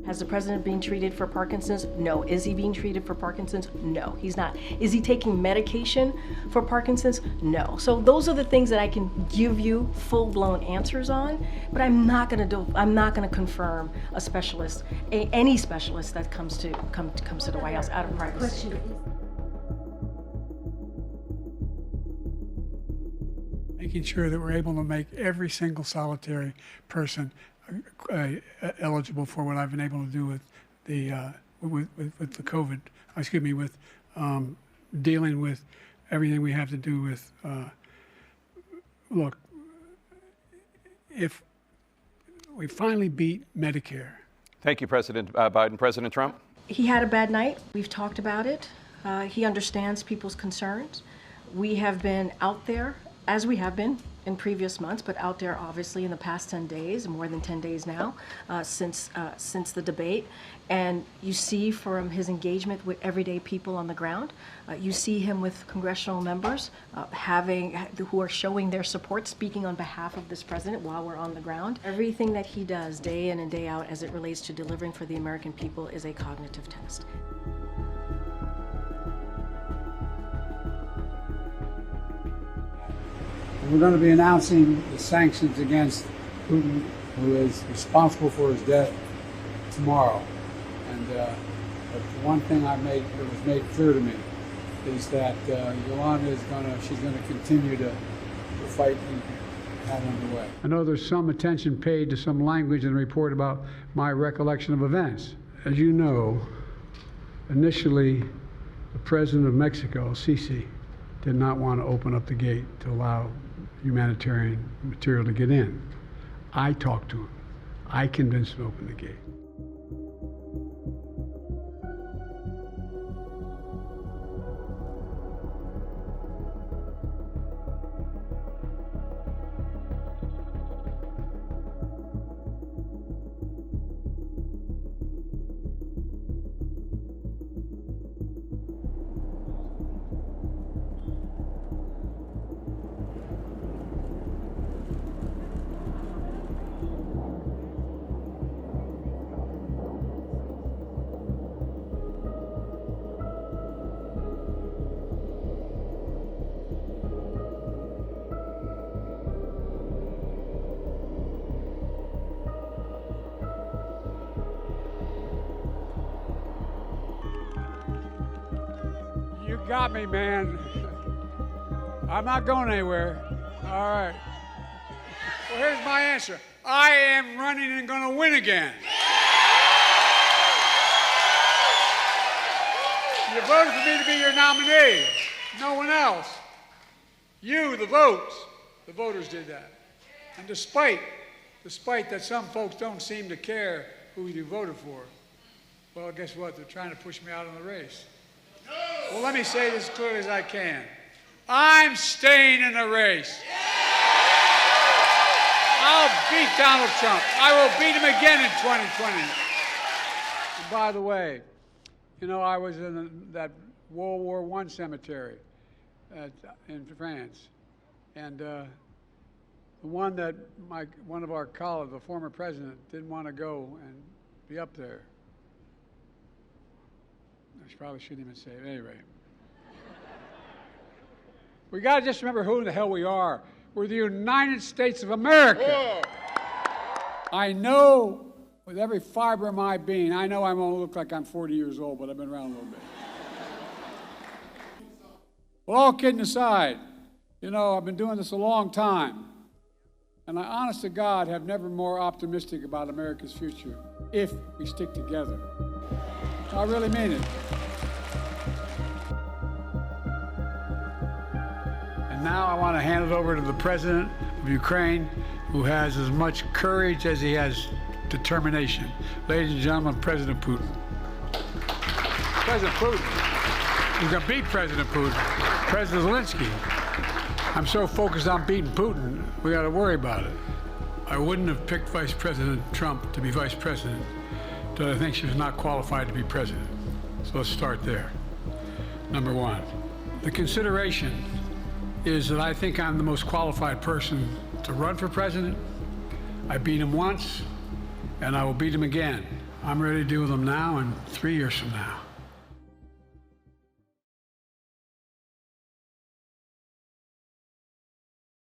Has the president been treated for Parkinson's? No. Is he being treated for Parkinson's? No, he's not. Is he taking medication for Parkinson's? No. So those are the things that I can give you full-blown answers on, but I'm not gonna confirm a specialist, any specialist that comes to the White House out of privacy. Making sure that we're able to make every single solitary person eligible for what I've been able to do with the COVID. With dealing with everything we have to do with. Look, if we finally beat Medicare. Thank you, President Biden. President Trump? He had a bad night. We've talked about it. He understands people's concerns. We have been out there, as we have been in previous months, but out there obviously in the past 10 days, more than 10 days now, since the debate. And you see from his engagement with everyday people on the ground, you see him with congressional members who are showing their support, speaking on behalf of this president while we're on the ground. Everything that he does day in and day out as it relates to delivering for the American people is a cognitive test. We're going to be announcing the sanctions against Putin, who is responsible for his death, tomorrow. And but the one thing that was made clear to me is that Yolanda she's going to continue to fight and have underway. I know there's some attention paid to some language in the report about my recollection of events. As you know, initially, the president of Mexico, Sisi, did not want to open up the gate to allow humanitarian material to get in. I talked to him. I convinced him to open the gate. You got me, man. I'm not going anywhere. All right. Well, here's my answer. I am running and going to win again. You voted for me to be your nominee. No one else. You, the voters did that. And despite that some folks don't seem to care who you voted for, well, guess what? They're trying to push me out of the race. Well, let me say this as clearly as I can. I'm staying in the race. I'll beat Donald Trump. I will beat him again in 2020. And by the way, you know, I was in that World War I cemetery in France. And the one that one of our colleagues, the former president, didn't want to go and be up there. I probably shouldn't even say it. Anyway. We got to just remember who the hell we are. We're the United States of America. Whoa. I know with every fiber of my being, I know I won't look like I'm 40 years old, but I've been around a little bit. Well, all kidding aside, you know, I've been doing this a long time. And I, honest to God, have never been more optimistic about America's future if we stick together. I really mean it. And now I want to hand it over to the President of Ukraine, who has as much courage as he has determination. Ladies and gentlemen, President Putin. President Putin. He's going to beat President Putin. President Zelensky. I'm so focused on beating Putin, we got to worry about it. I wouldn't have picked Vice President Trump to be vice president, but I think she was not qualified to be president. So let's start there. Number one, the consideration is that I think I'm the most qualified person to run for president. I beat him once, and I will beat him again. I'm ready to deal with them now and 3 years from now.